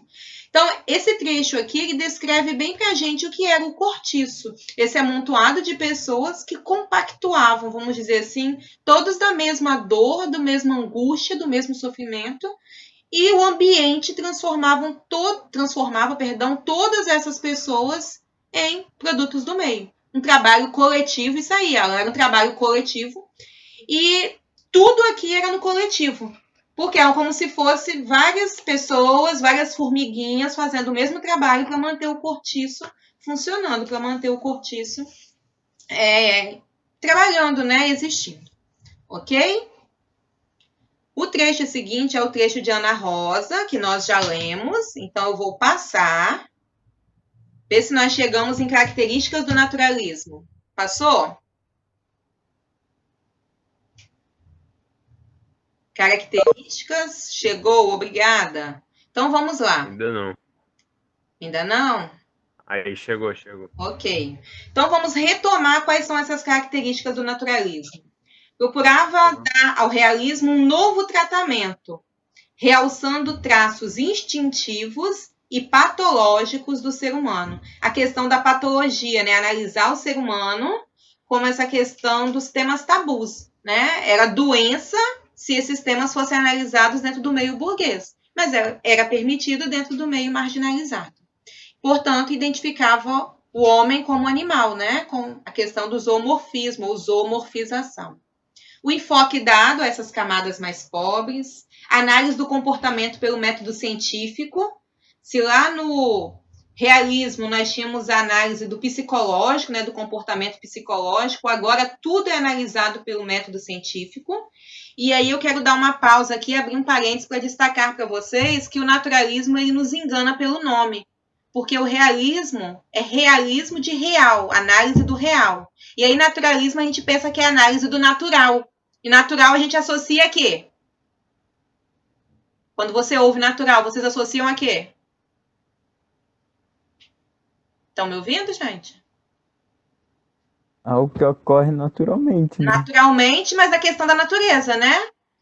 Então, esse trecho aqui, ele descreve bem pra gente o que era o cortiço. Esse amontoado de pessoas que compactuavam, vamos dizer assim, todos da mesma dor, da mesma angústia, do mesmo sofrimento, e o ambiente transformava, todas essas pessoas em produtos do meio. Um trabalho coletivo, isso aí, era um trabalho coletivo, e tudo aqui era no coletivo. Porque é como se fosse várias pessoas, várias formiguinhas fazendo o mesmo trabalho para manter o cortiço funcionando, para manter o cortiço trabalhando, né, existindo. Ok? O trecho seguinte é o trecho de Ana Rosa, que nós já lemos, então eu vou passar. Ver se nós chegamos em características do naturalismo. Passou? Características, chegou, obrigada. Então vamos lá. Ainda não. Ainda não? Aí chegou. Ok. Então vamos retomar quais são essas características do naturalismo. Procurava dar ao realismo um novo tratamento, realçando traços instintivos e patológicos do ser humano. A questão da patologia, né? Analisar o ser humano como essa questão dos temas tabus, né? Era doença se esses temas fossem analisados dentro do meio burguês, mas era permitido dentro do meio marginalizado. Portanto, identificava o homem como animal, né? Com a questão do zoomorfismo, ou zoomorfização. O enfoque dado a essas camadas mais pobres, análise do comportamento pelo método científico. Se lá no realismo nós tínhamos a análise do psicológico, né, do comportamento psicológico, agora tudo é analisado pelo método científico. E aí eu quero dar uma pausa aqui, abrir um parênteses para destacar para vocês que o naturalismo ele nos engana pelo nome. Porque o realismo é realismo de real, análise do real. E aí naturalismo a gente pensa que é análise do natural. E natural a gente associa a quê? Quando você ouve natural, vocês associam a quê? Estão me ouvindo, gente? Algo que ocorre naturalmente, né? Naturalmente, mas a questão da natureza, né?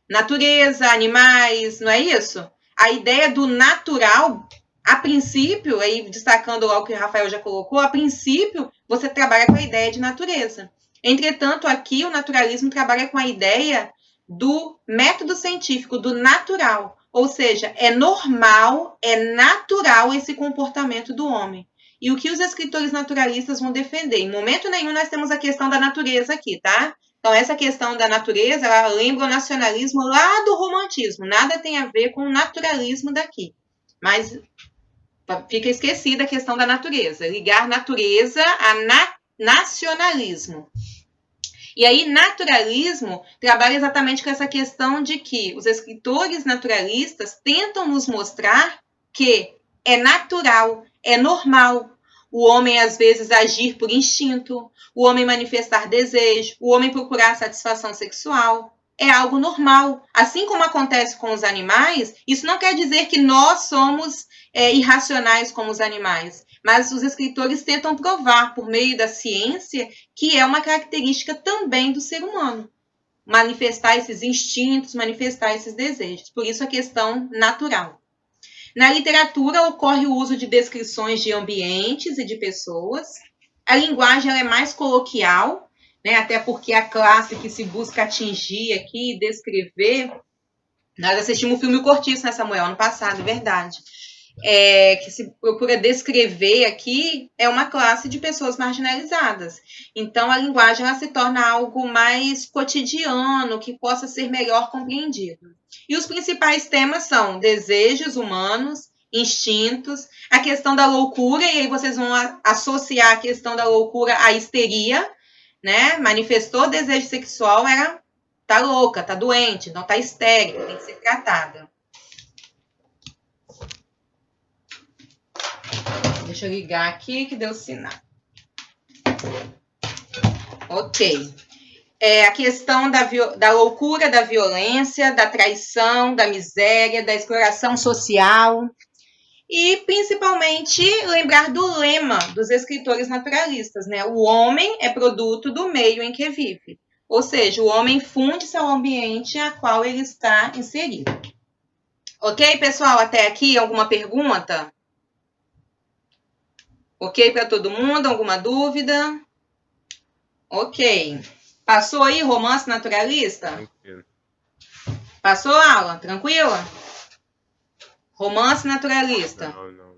Natureza, animais, não é isso? A ideia do natural, a princípio, aí destacando lá o que o Rafael já colocou, a princípio você trabalha com a ideia de natureza. Entretanto, aqui o naturalismo trabalha com a ideia do método científico, do natural. Ou seja, é normal, é natural esse comportamento do homem. E o que os escritores naturalistas vão defender? Em momento nenhum nós temos a questão da natureza aqui, tá? Então, essa questão da natureza, ela lembra o nacionalismo lá do romantismo. Nada tem a ver com o naturalismo daqui. Mas fica esquecida a questão da natureza. Ligar natureza a nacionalismo. E aí, naturalismo trabalha exatamente com essa questão de que os escritores naturalistas tentam nos mostrar que é natural, é normal o homem, às vezes, agir por instinto, o homem manifestar desejo, o homem procurar satisfação sexual. É algo normal. Assim como acontece com os animais, isso não quer dizer que nós somos irracionais como os animais. Mas os escritores tentam provar, por meio da ciência, que é uma característica também do ser humano. Manifestar esses instintos, manifestar esses desejos. Por isso a questão natural. Na literatura ocorre o uso de descrições de ambientes e de pessoas. A linguagem ela é mais coloquial, né? Até porque a classe que se busca atingir aqui e descrever. Nós assistimos o filme O Cortiço, né, Samuel, ano passado, verdade. Que se procura descrever aqui é uma classe de pessoas marginalizadas. Então, a linguagem ela se torna algo mais cotidiano, que possa ser melhor compreendido. E os principais temas são desejos humanos, instintos, a questão da loucura, e aí vocês vão associar a questão da loucura à histeria, né? Manifestou desejo sexual, tá louca, tá doente, não tá histérica, tem que ser tratada. Deixa eu ligar aqui que deu sinal. Ok. A questão da loucura, da violência, da traição, da miséria, da exploração social. E, principalmente, lembrar do lema dos escritores naturalistas, né? O homem é produto do meio em que vive. Ou seja, o homem funde-se ao ambiente a qual ele está inserido. Ok, pessoal? Até aqui, alguma pergunta? Ok para todo mundo? Alguma dúvida? Ok. Passou aí romance naturalista? Tranquilo. Passou, Alan? Tranquila? Romance naturalista. Não.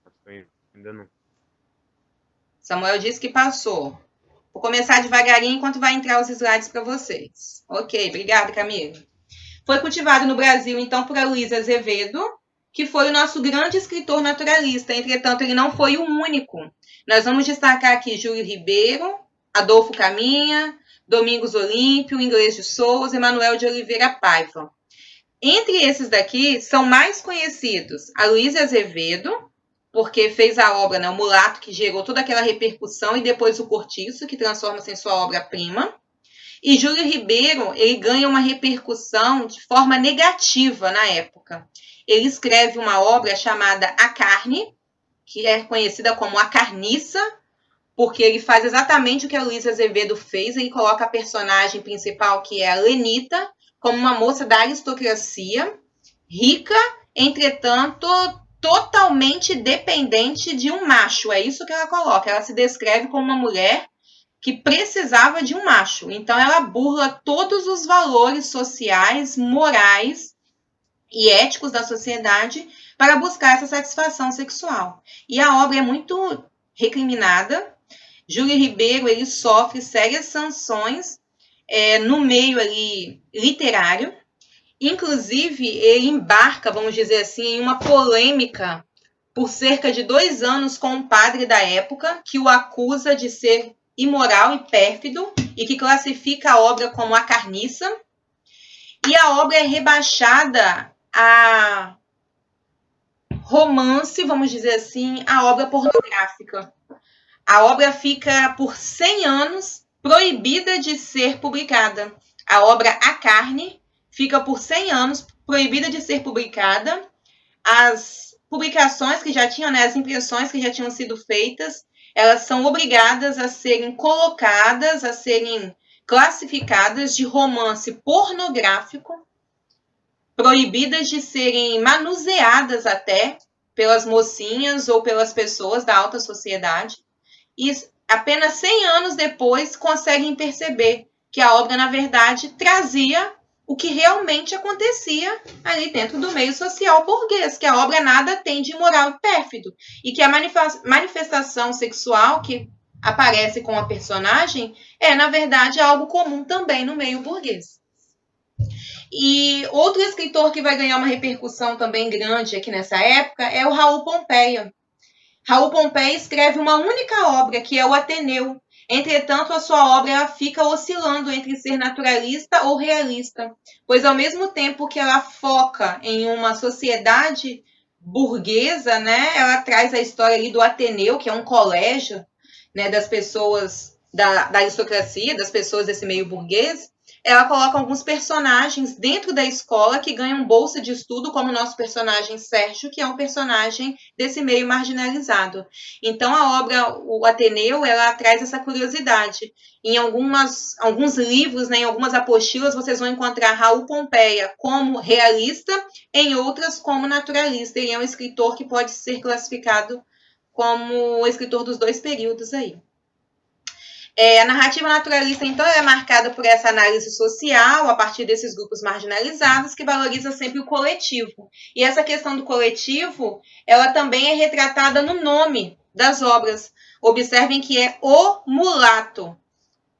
Passou ainda não. Samuel disse que passou. Vou começar devagarinho enquanto vai entrar os slides para vocês. Ok, obrigada, Camila. Foi cultivado no Brasil, então, por Aloysio Azevedo, que foi o nosso grande escritor naturalista. Entretanto, ele não foi o único. Nós vamos destacar aqui Júlio Ribeiro, Adolfo Caminha, Domingos Olímpio, Inglês de Souza, Emanuel de Oliveira Paiva. Entre esses daqui, são mais conhecidos Aloysio Azevedo, porque fez a obra, né, O Mulato, que gerou toda aquela repercussão, e depois O Cortiço, que transforma-se em sua obra-prima. E Júlio Ribeiro, ele ganha uma repercussão de forma negativa na época. Ele escreve uma obra chamada A Carne, que é conhecida como A Carniça, porque ele faz exatamente o que a Aloysio Azevedo fez. Ele coloca a personagem principal, que é a Lenita, como uma moça da aristocracia, rica, entretanto, totalmente dependente de um macho. É isso que ela coloca. Ela se descreve como uma mulher que precisava de um macho. Então, ela burla todos os valores sociais, morais e éticos da sociedade para buscar essa satisfação sexual. E a obra é muito recriminada. Júlio Ribeiro, ele sofre sérias sanções no meio ali literário. Inclusive, ele embarca, vamos dizer assim, em uma polêmica por cerca de 2 anos com um padre da época que o acusa de ser imoral e pérfido e que classifica a obra como a carniça. E a obra é rebaixada a romance, vamos dizer assim, a obra pornográfica. A obra fica por 100 anos proibida de ser publicada. A obra A Carne fica por 100 anos proibida de ser publicada. As publicações que já tinham, né, as impressões que já tinham sido feitas, elas são obrigadas a serem colocadas, a serem classificadas de romance pornográfico, proibidas de serem manuseadas até pelas mocinhas ou pelas pessoas da alta sociedade. E apenas 100 anos depois conseguem perceber que a obra, na verdade, trazia o que realmente acontecia ali dentro do meio social burguês, que a obra nada tem de imoral e pérfido, e que a manifestação sexual que aparece com a personagem é, na verdade, algo comum também no meio burguês. E outro escritor que vai ganhar uma repercussão também grande aqui nessa época é o Raul Pompeia. Raul Pompeia escreve uma única obra, que é o Ateneu. Entretanto, a sua obra ela fica oscilando entre ser naturalista ou realista, pois ao mesmo tempo que ela foca em uma sociedade burguesa, né, ela traz a história ali do Ateneu, que é um colégio, né, das pessoas da aristocracia, das pessoas desse meio burguês. Ela coloca alguns personagens dentro da escola que ganham bolsa de estudo, como o nosso personagem Sérgio, que é um personagem desse meio marginalizado. Então, a obra, o Ateneu, ela traz essa curiosidade. Em alguns livros, né, em algumas apostilas, vocês vão encontrar Raul Pompeia como realista, em outras como naturalista. Ele é um escritor que pode ser classificado como o escritor dos dois períodos aí. A narrativa naturalista, então, é marcada por essa análise social, a partir desses grupos marginalizados, que valoriza sempre o coletivo. E essa questão do coletivo, ela também é retratada no nome das obras. Observem que é o mulato,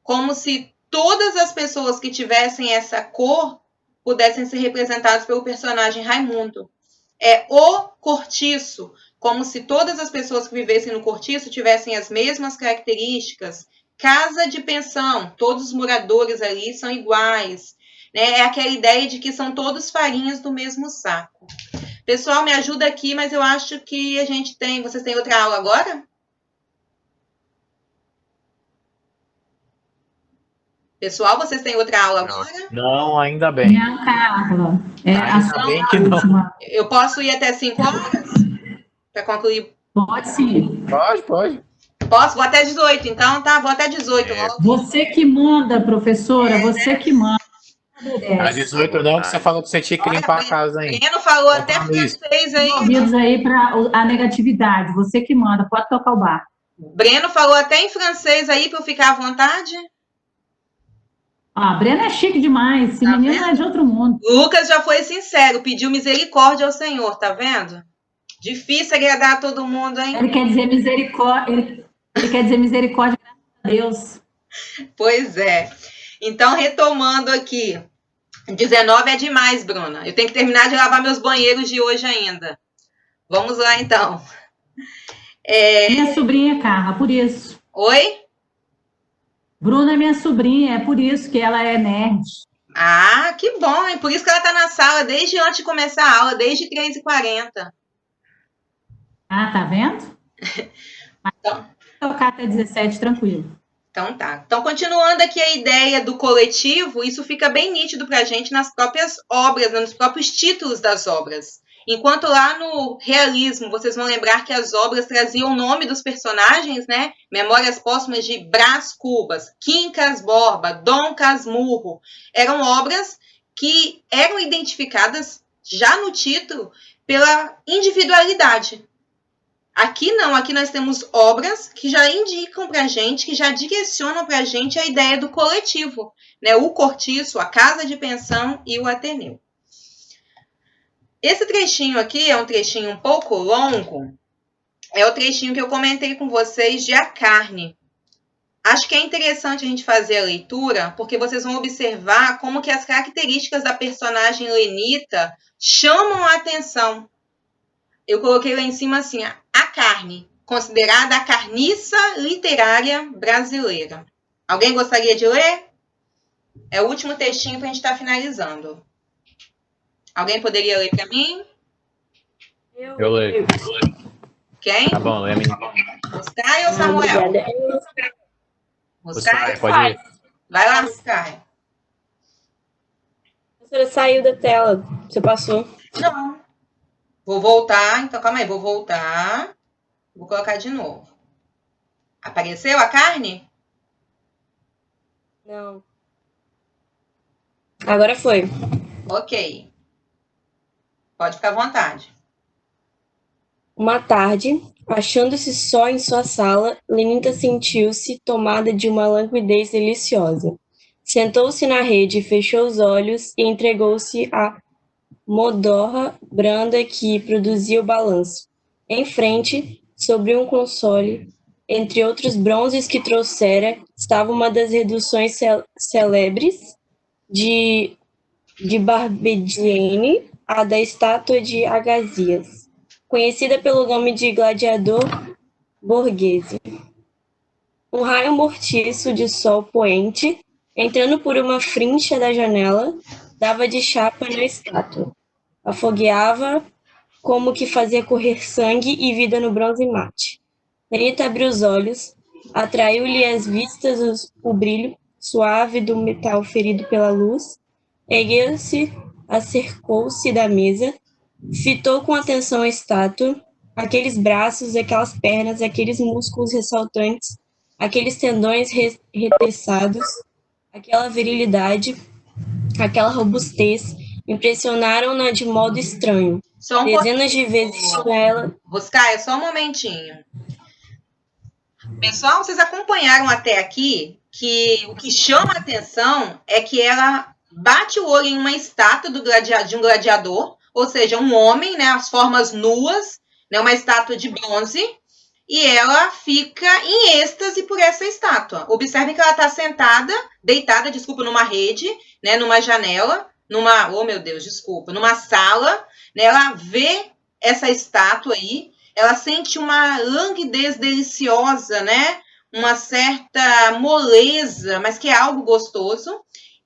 como se todas as pessoas que tivessem essa cor pudessem ser representadas pelo personagem Raimundo. É o cortiço, como se todas as pessoas que vivessem no cortiço tivessem as mesmas características. Casa de pensão, todos os moradores ali são iguais, né? É aquela ideia de que são todos farinhas do mesmo saco. Pessoal, me ajuda aqui, mas eu acho que vocês têm outra aula agora? Pessoal, vocês têm outra aula agora? Não, ainda bem. Não, Carla. Ainda bem que não. Eu posso ir até 5 horas? Para concluir? Pode sim. Pode. Posso? Vou até 18, então, tá? Vou até 18 logo. Você que manda, professora, você que manda. Às 18 não, que você falou que você tinha que limpar a casa ainda. Breno falou até Falando isso. francês aí. Ouvidos aí para a negatividade. Você que manda, pode tocar o barco. Breno falou até em francês aí para eu ficar à vontade. Ah, Breno é chique demais. Esse Tá menino vendo? é de outro mundo. Lucas já foi sincero, pediu misericórdia ao Senhor, tá vendo? Difícil agradar a todo mundo, hein? Ele quer dizer misericórdia. Ele quer dizer misericórdia, graças a Deus. Pois é. Então, retomando aqui. 19 é demais, Bruna. Eu tenho que terminar de lavar meus banheiros de hoje ainda. Vamos lá, então. Minha sobrinha, Carla, por isso. Oi? Bruna é minha sobrinha, é por isso que ela é nerd. Ah, que bom, hein? Por isso que ela tá na sala desde antes de começar a aula, desde 3h40. Ah, tá vendo? Então, Tocar até 17, tranquilo. Então tá. Então, continuando aqui a ideia do coletivo, isso fica bem nítido pra gente nas próprias obras, né, nos próprios títulos das obras. Enquanto lá no realismo, vocês vão lembrar que as obras traziam o nome dos personagens, né? Memórias Póstumas de Brás Cubas, Quincas Borba, Dom Casmurro. Eram obras que eram identificadas já no título pela individualidade. Aqui não, aqui nós temos obras que já indicam para a gente, que já direcionam para a gente a ideia do coletivo, né? O cortiço, a casa de pensão e o Ateneu. Esse trechinho aqui é um trechinho um pouco longo, é o trechinho que eu comentei com vocês de A Carne. Acho que é interessante a gente fazer a leitura, porque vocês vão observar como que as características da personagem lenita chamam a atenção. Eu coloquei lá em cima assim, A Carne, considerada a carniça literária brasileira. Alguém gostaria de ler? É o último textinho para a gente estar finalizando. Alguém poderia ler para mim? Eu leio. Quem? Tá bom, lê a minha. Oscar ou Samuel? Oscar? Pode ir. Vai lá, Oscar. A senhora saiu da tela. Você passou. Não. Vou voltar. Então, calma aí. Vou voltar. Vou colocar de novo. Apareceu a carne? Não. Agora foi. Ok. Pode ficar à vontade. Uma tarde, achando-se só em sua sala, Lenita sentiu-se tomada de uma languidez deliciosa. Sentou-se na rede, fechou os olhos e entregou-se à modorra branda que produzia o balanço. Em frente, sobre um console, entre outros bronzes que trouxera, estava uma das reduções célebres de Barbedienne, a da estátua de Agassiz, conhecida pelo nome de Gladiador Borghese. Um raio mortiço de sol poente, entrando por uma frincha da janela, dava de chapa na estátua. Afogueava como que fazia correr sangue e vida no bronze mate. Lenita abriu os olhos, atraiu-lhe às vistas o brilho suave do metal ferido pela luz, ergueu-se, acercou-se da mesa, fitou com atenção a estátua, aqueles braços, aquelas pernas, aqueles músculos ressaltantes, aqueles tendões reteçados, aquela virilidade, aquela robustez, impressionaram-na de modo estranho. Dezenas de vezes tinha ela... Oscar, só um momentinho. Pessoal, vocês acompanharam até aqui que o que chama a atenção é que ela bate o olho em uma estátua de um gladiador, ou seja, um homem, né, as formas nuas, né, uma estátua de bronze, e ela fica em êxtase por essa estátua. Observem que ela está deitada, numa rede, né, numa janela, numa sala, né, ela vê essa estátua aí, ela sente uma languidez deliciosa, né, uma certa moleza, mas que é algo gostoso.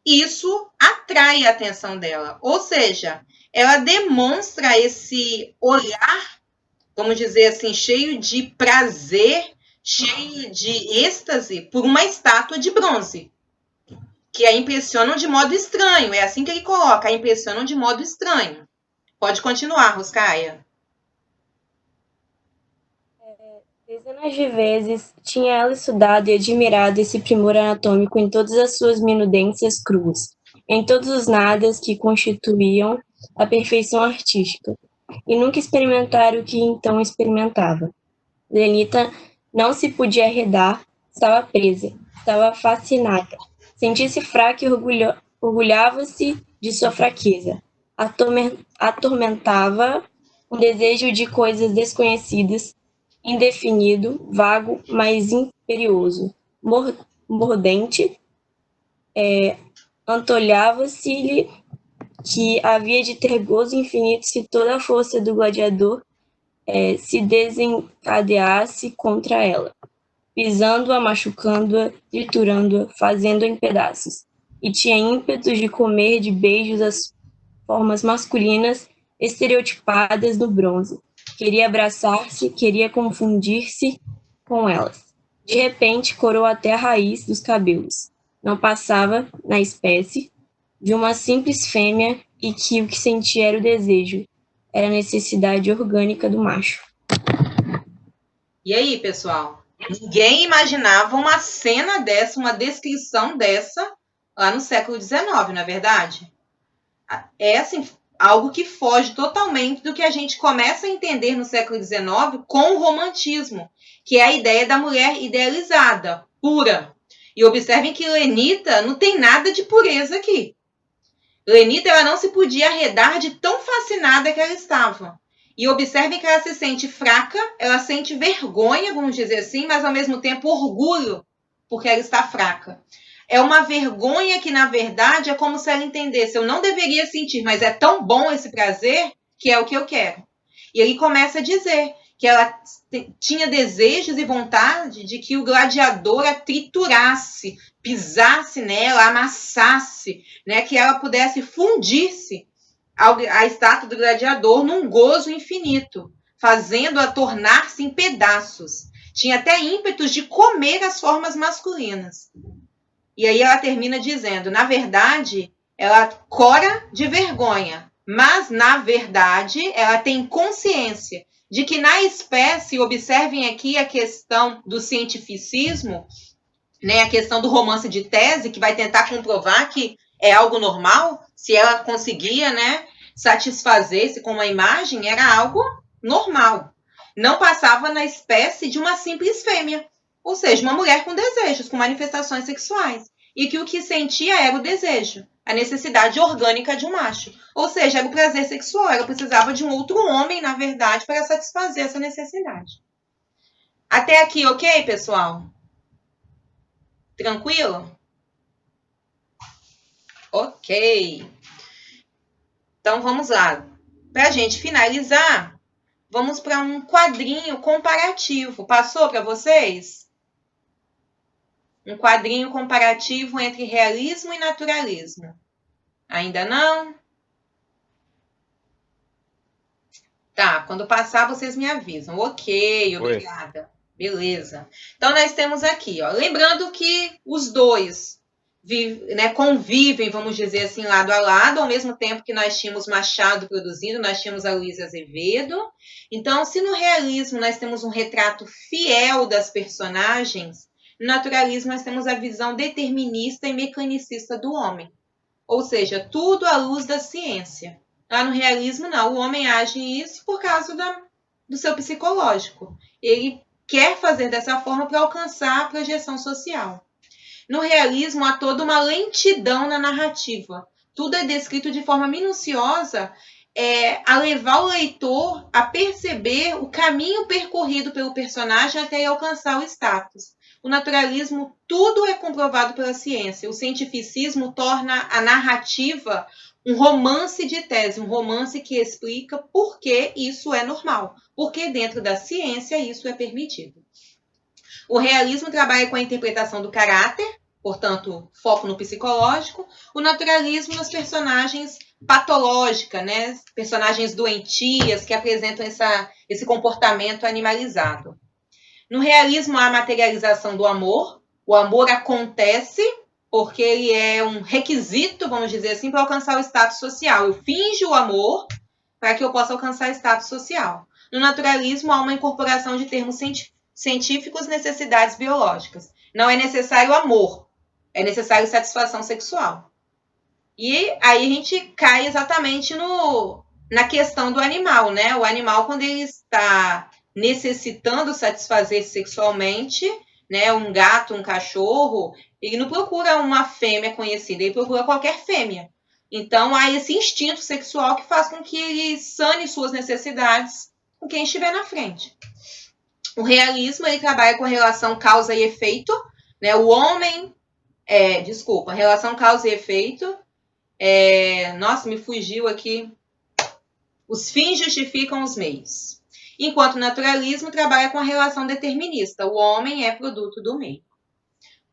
Isso atrai a atenção dela, ou seja, ela demonstra esse olhar, vamos dizer assim, cheio de prazer, cheio de êxtase por uma estátua de bronze, que a impressionam de modo estranho, é assim que ele coloca, a impressionam de modo estranho. Pode continuar, Ruscaia. Dezenas de vezes tinha ela estudado e admirado esse primor anatômico em todas as suas minudências cruas, em todos os nadas que constituíam a perfeição artística, e nunca experimentaram o que então experimentava. Lenita não se podia arredar, estava presa, estava fascinada. Sentia-se fraca e orgulhava-se de sua fraqueza. Atormentava um desejo de coisas desconhecidas, indefinido, vago, mas imperioso, mordente. Antolhava-se-lhe que havia de ter gozo infinito se toda a força do gladiador se desencadeasse contra ela, pisando-a, machucando-a, triturando-a, fazendo-a em pedaços. E tinha ímpetos de comer de beijos as formas masculinas estereotipadas no bronze. Queria abraçar-se, queria confundir-se com elas. De repente, corou até a raiz dos cabelos. Não passava, na espécie, de uma simples fêmea e que o que sentia era o desejo, era a necessidade orgânica do macho. E aí, pessoal? Ninguém imaginava uma cena dessa, uma descrição dessa lá no século XIX, não é verdade? É assim, algo que foge totalmente do que a gente começa a entender no século XIX com o romantismo, que é a ideia da mulher idealizada, pura. E observem que Lenita não tem nada de pureza aqui. Lenita ela não se podia arredar de tão fascinada que ela estava. E observem que ela se sente fraca, ela sente vergonha, vamos dizer assim, mas ao mesmo tempo orgulho, porque ela está fraca. É uma vergonha que, na verdade, é como se ela entendesse, eu não deveria sentir, mas é tão bom esse prazer que é o que eu quero. E ele começa a dizer que ela tinha desejos e vontade de que o gladiador a triturasse, pisasse nela, amassasse, né, que ela pudesse fundir-se à estátua do gladiador num gozo infinito, fazendo-a tornar-se em pedaços. Tinha até ímpetos de comer as formas masculinas. E aí ela termina dizendo, na verdade, ela cora de vergonha, mas, na verdade, ela tem consciência de que na espécie, observem aqui a questão do cientificismo, né, a questão do romance de tese, que vai tentar comprovar que é algo normal, se ela conseguia, né, satisfazer-se com uma imagem, era algo normal. Não passava na espécie de uma simples fêmea, ou seja, uma mulher com desejos, com manifestações sexuais, e que o que sentia era o desejo, a necessidade orgânica de um macho, ou seja, era o prazer sexual, ela precisava de um outro homem, na verdade, para satisfazer essa necessidade. Até aqui, ok, pessoal? Tranquilo? Ok. Então, vamos lá. Para a gente finalizar, vamos para um quadrinho comparativo. Passou para vocês? Um quadrinho comparativo entre realismo e naturalismo. Ainda não? Tá, quando passar, vocês me avisam. Ok, obrigada. Beleza. Então, nós temos aqui, ó. Lembrando que os dois convivem, vamos dizer assim, lado a lado, ao mesmo tempo que nós tínhamos Machado produzindo, nós tínhamos a Luísa Azevedo. Então, se no realismo nós temos um retrato fiel das personagens, no naturalismo nós temos a visão determinista e mecanicista do homem. Ou seja, tudo à luz da ciência. Lá no realismo, não. O homem age isso por causa do seu psicológico. Ele quer fazer dessa forma para alcançar a projeção social. No realismo, há toda uma lentidão na narrativa. Tudo é descrito de forma minuciosa, a levar o leitor a perceber o caminho percorrido pelo personagem até ele alcançar o status. O naturalismo, tudo é comprovado pela ciência. O cientificismo torna a narrativa um romance de tese, um romance que explica por que isso é normal, porque dentro da ciência isso é permitido. O realismo trabalha com a interpretação do caráter, portanto, foco no psicológico. O naturalismo nos personagens patológicos, né? Personagens doentias que apresentam esse comportamento animalizado. No realismo, há a materialização do amor. O amor acontece porque ele é um requisito, vamos dizer assim, para alcançar o status social. Eu finjo o amor para que eu possa alcançar status social. No naturalismo, há uma incorporação de termos científicos, necessidades biológicas. Não é necessário amor, é necessário satisfação sexual. E aí a gente cai exatamente na questão do animal, né? O animal, quando ele está necessitando satisfazer sexualmente, né? Um gato, um cachorro, ele não procura uma fêmea conhecida, ele procura qualquer fêmea. Então, há esse instinto sexual que faz com que ele sane suas necessidades com quem estiver na frente. O realismo, ele trabalha com a relação causa e efeito, né? O homem... desculpa, relação causa e efeito. Nossa, me fugiu aqui. Os fins justificam os meios. Enquanto o naturalismo trabalha com a relação determinista. O homem é produto do meio.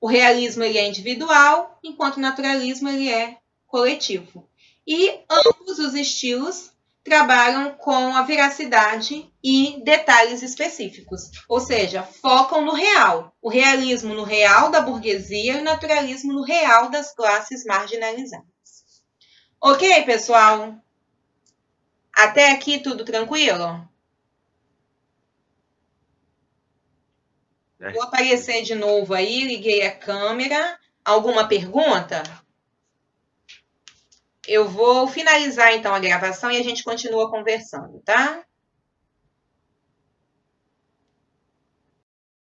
O realismo ele é individual, enquanto o naturalismo ele é coletivo. E ambos os estilos trabalham com a veracidade e detalhes específicos. Ou seja, focam no real. O realismo no real da burguesia e o naturalismo no real das classes marginalizadas. Ok, pessoal? Até aqui tudo tranquilo? Vou aparecer de novo aí, liguei a câmera. Alguma pergunta? Eu vou finalizar então a gravação e a gente continua conversando, tá?